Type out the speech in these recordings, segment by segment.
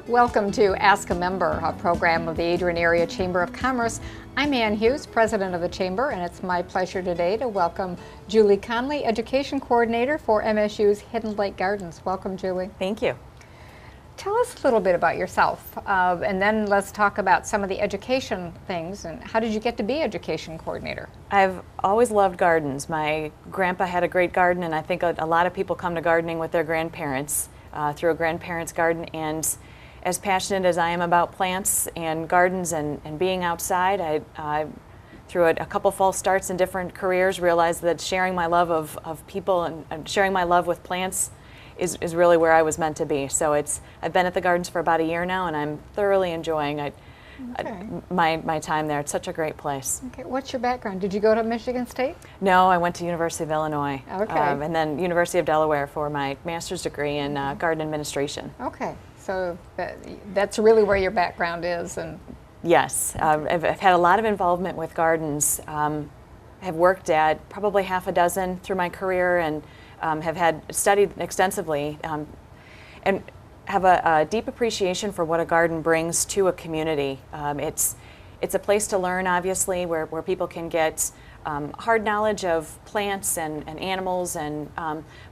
Welcome to Ask a Member, a program of the Adrian Area Chamber of Commerce. I'm Ann Hughes, president of the Chamber, and it's my pleasure today to welcome Julie Conley, Education Coordinator for MSU's Hidden Lake Gardens. Welcome, Julie. Thank you. Tell us a little bit about yourself, and then let's talk about some of the education things. And how did you get to be Education Coordinator? I've always loved gardens. My grandpa had a great garden, and I think a lot of people come to gardening with their grandparents through a grandparents' garden. And as passionate as I am about plants and gardens and being outside, I through a couple false starts in different careers, realized that sharing my love of people and sharing my love with plants is really where I was meant to be. So I've been at the gardens for about a year now, and I'm thoroughly enjoying my time there. It's such a great place. Okay, what's your background? Did you go to Michigan State? No, I went to University of Illinois. Okay. And then University of Delaware for my master's degree in garden administration. Okay, so that's really where your background is. And yes, I've had a lot of involvement with gardens. I have worked at probably half a dozen through my career, and have studied extensively, and have a deep appreciation for what a garden brings to a community. It's a place to learn, obviously, where people can get hard knowledge of plants and animals, and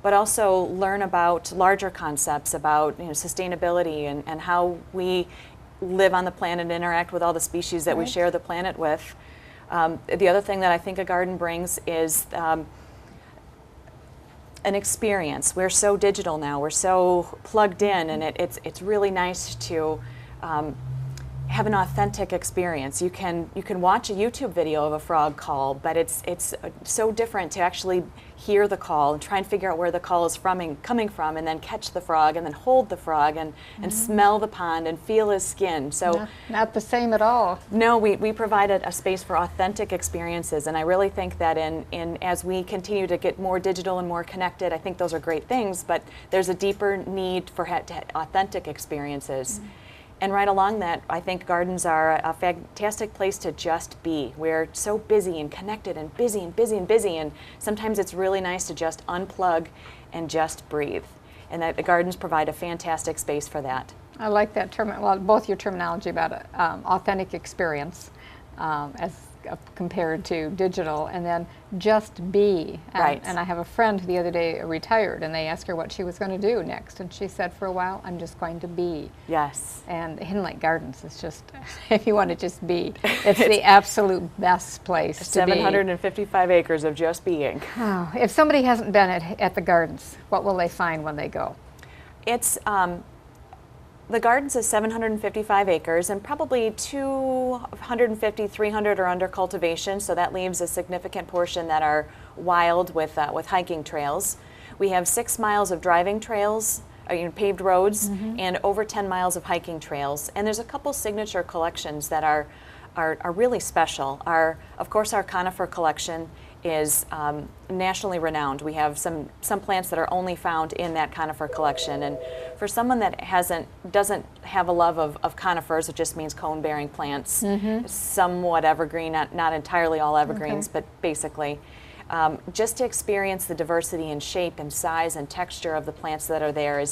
but also learn about larger concepts about sustainability and how we live on the planet and interact with all the species that we share the planet with. The other thing that I think a garden brings is an experience. We're so digital now. We're so plugged in, and it's really nice to have an authentic experience. You can watch a YouTube video of a frog call, but it's so different to actually hear the call and try and figure out where the call is coming from, and then catch the frog, and then hold the frog, and smell the pond and feel his skin. So not the same at all. No, we provided a space for authentic experiences, and I really think that as we continue to get more digital and more connected, I think those are great things, but there's a deeper need for authentic experiences. And right along that, I think gardens are a fantastic place to just be. We're so busy and connected and busy and busy and busy, and sometimes it's really nice to just unplug and just breathe. And that the gardens provide a fantastic space for that. I like that term, well, both your terminology about authentic experience as compared to digital, and then just be. Right. And I have a friend the other day retired, and they asked her what she was going to do next, and she said, for a while, I'm just going to be. Yes. And Hidden Lake Gardens is just, if you want to just be, it's the absolute best place to be. 755 acres of just being. Oh, if somebody hasn't been at the gardens, what will they find when they go? It's the gardens is 755 acres, and probably 250, 300 are under cultivation, so that leaves a significant portion that are wild with hiking trails. We have 6 miles of driving trails, paved roads, and over 10 miles of hiking trails. And there's a couple signature collections that are really special. Of course, our conifer collection is nationally renowned. We have some plants that are only found in that conifer collection, and for someone that doesn't have a love of conifers, it just means cone-bearing plants, somewhat evergreen, not entirely all evergreens, but basically. Just to experience the diversity in shape and size and texture of the plants that are there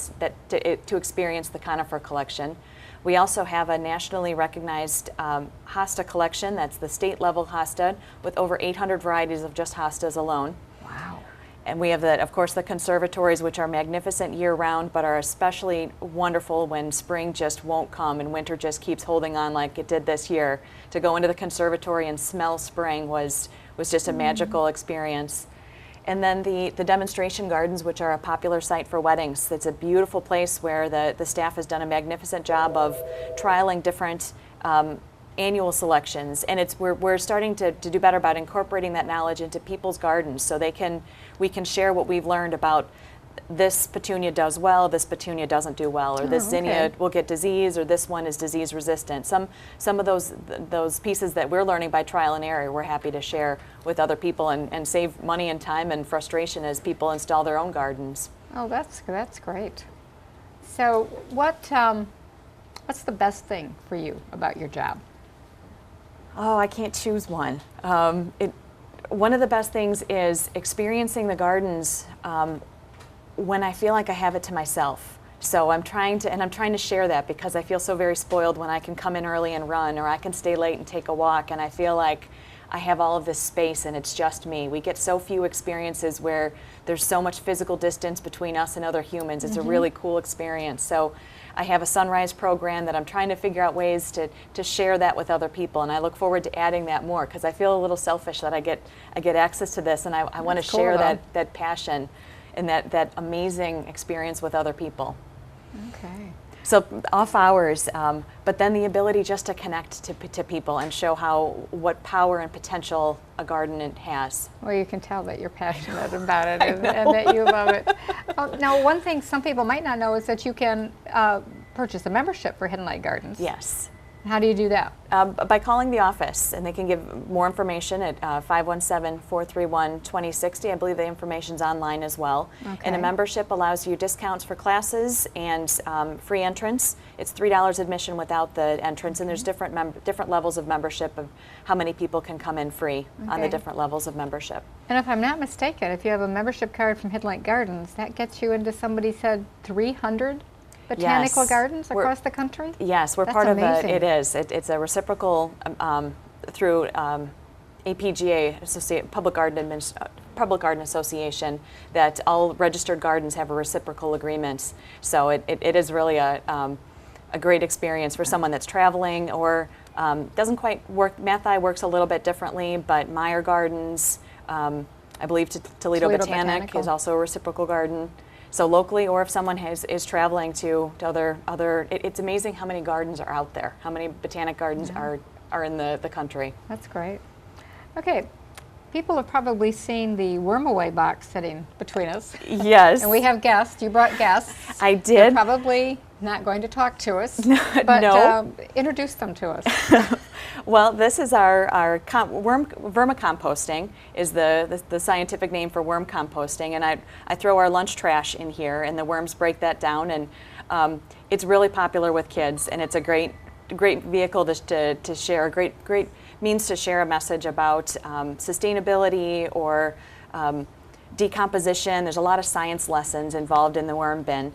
to experience the conifer collection. We also have a nationally recognized hosta collection. That's the state level hosta with over 800 varieties of just hostas alone. Wow. And we have, of course, the conservatories, which are magnificent year-round, but are especially wonderful when spring just won't come and winter just keeps holding on like it did this year. To go into the conservatory and smell spring was just a magical experience. And then the demonstration gardens, which are a popular site for weddings. It's a beautiful place where the staff has done a magnificent job of trialing different annual selections, and we're starting to do better about incorporating that knowledge into people's gardens, so we can share what we've learned about this petunia does well, this petunia doesn't do well, or this zinnia will get disease, or this one is disease resistant. Some of those pieces that we're learning by trial and error, we're happy to share with other people and save money and time and frustration as people install their own gardens. Oh, that's great. So what's the best thing for you about your job? Oh, I can't choose one. One of the best things is experiencing the gardens when I feel like I have it to myself. So I'm trying to share that, because I feel so very spoiled when I can come in early and run, or I can stay late and take a walk, and I feel like I have all of this space and it's just me. We get so few experiences where there's so much physical distance between us and other humans. It's a really cool experience. So I have a sunrise program that I'm trying to figure out ways to share that with other people, and I look forward to adding that more, because I feel a little selfish that I get access to this, and I want to share that passion and that amazing experience with other people. Okay. So off hours, but then the ability just to connect to people and show what power and potential a garden has. Well, you can tell that you're passionate about it and that you love it. Now, one thing some people might not know is that you can purchase a membership for Hidden Light Gardens. Yes. How do you do that? By calling the office, and they can give more information at 517-431-2060. I believe the information's online as well. Okay. And a membership allows you discounts for classes and free entrance. It's $3 admission without the entrance, and there's different levels of membership of how many people can come in free on the different levels of membership. And if I'm not mistaken, if you have a membership card from Hidden Light Gardens, that gets you into, somebody said, 300 botanical gardens across the country? Yes, we're That's part amazing. of it's a reciprocal through APGA, Public Garden Association, that all registered gardens have a reciprocal agreement. So it is really a great experience for someone that's traveling or doesn't quite work. Mathi works a little bit differently, but Meyer Gardens, I believe Toledo Botanic is also a reciprocal garden. So locally, or if someone is traveling to other, it's amazing how many gardens are out there, how many botanic gardens are in the country. That's great. Okay, people have probably seen the worm away box sitting between us. Yes. And we have guests. You brought guests. I did. They're probably not going to talk to us, but no. Introduce them to us. Well, this is our vermicomposting is the scientific name for worm composting, and I throw our lunch trash in here, and the worms break that down, and it's really popular with kids, and it's a great vehicle to share, a great means to share a message about sustainability or decomposition. There's a lot of science lessons involved in the worm bin.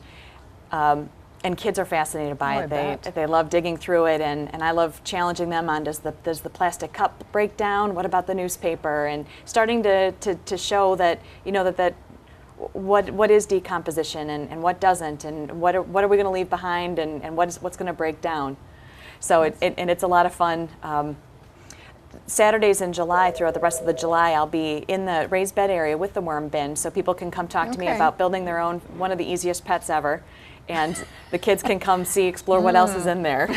And kids are fascinated by it. They love digging through it, and I love challenging them on does the plastic cup break down? What about the newspaper? And starting to show that what is decomposition and what doesn't, and what are we going to leave behind, and what's going to break down. So it's a lot of fun. Saturdays in July, throughout the rest of the July, I'll be in the raised bed area with the worm bin, so people can come talk to me about building their own, one of the easiest pets ever. And the kids can come explore what else is in there.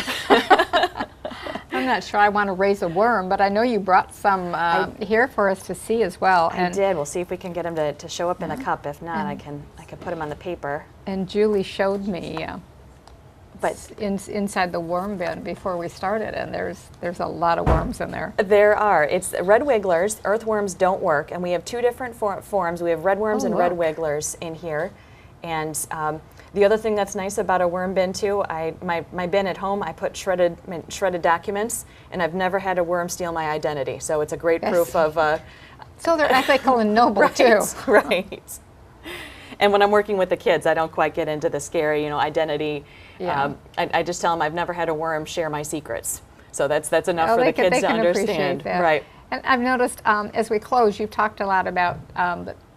I'm not sure I want to raise a worm, but I know you brought some here for us to see as well. I did. We'll see if we can get them to show up in a cup. If not, I can put them on the paper. And Julie showed me inside the worm bin before we started, and there's a lot of worms in there. There are. It's red wigglers. Earthworms don't work, and we have two different forms. We have red worms and red wigglers in here, and the other thing that's nice about a worm bin too, my bin at home, I put shredded documents, and I've never had a worm steal my identity. So it's a great proof of. So they're ethical and noble too. Right. And when I'm working with the kids, I don't quite get into the scary, identity. Yeah. I just tell them I've never had a worm share my secrets. So that's enough for the kids to understand. That. Right. And I've noticed as we close, you've talked a lot about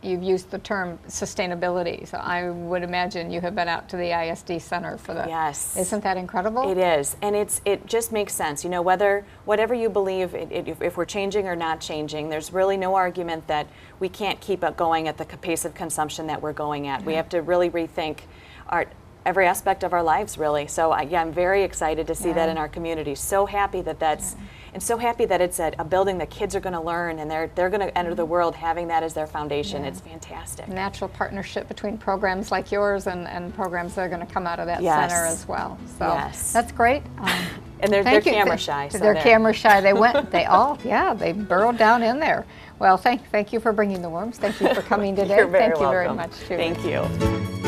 you've used the term sustainability. So I would imagine you have been out to the ISD Center for the. Yes. Isn't that incredible? It is, and it just makes sense. Whatever you believe, if we're changing or not changing, there's really no argument that we can't keep it going at the pace of consumption that we're going at. We have to really rethink every aspect of our lives, really. So I'm very excited to see that in our community. So happy that and so happy that it's a building that kids are going to learn, and they're going to enter the world having that as their foundation. It's fantastic. Natural partnership between programs like yours and programs that are going to come out of that center as well. So that's great. And they're camera shy. So they're camera shy. They burrowed down in there. Well, thank you for bringing the worms. Thank you for coming today. You're very welcome. welcome. Very much, too. Thank you.